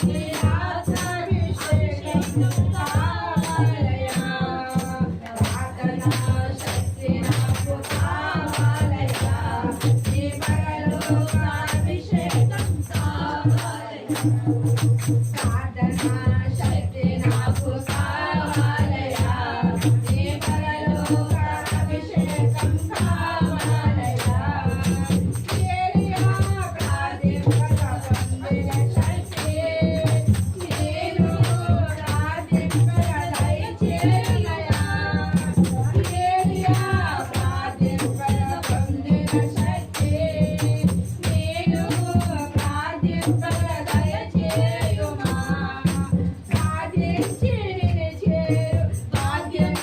నీ ఆత్మాభిషేకం కావాలయా ప్రార్థనా శక్తి నాకు కావాలయా నీ పరలోకాభిషేకం కావాలయా ప్రార్థనా శక్తి నాకు కావాలయా నీ పరలోకాభిషేకం కావాలయా ఏలియా ప్రార్థింపగా పొందిన శక్తి నేను ప్రార్థింపగా దయచేయనయా ఏలియా ప్రార్థింపగా పొందిన శక్తి నేను ప్రార్థింపగా దయచేయుమా ప్రార్థించి నిన్ను చేరు భాగ్యం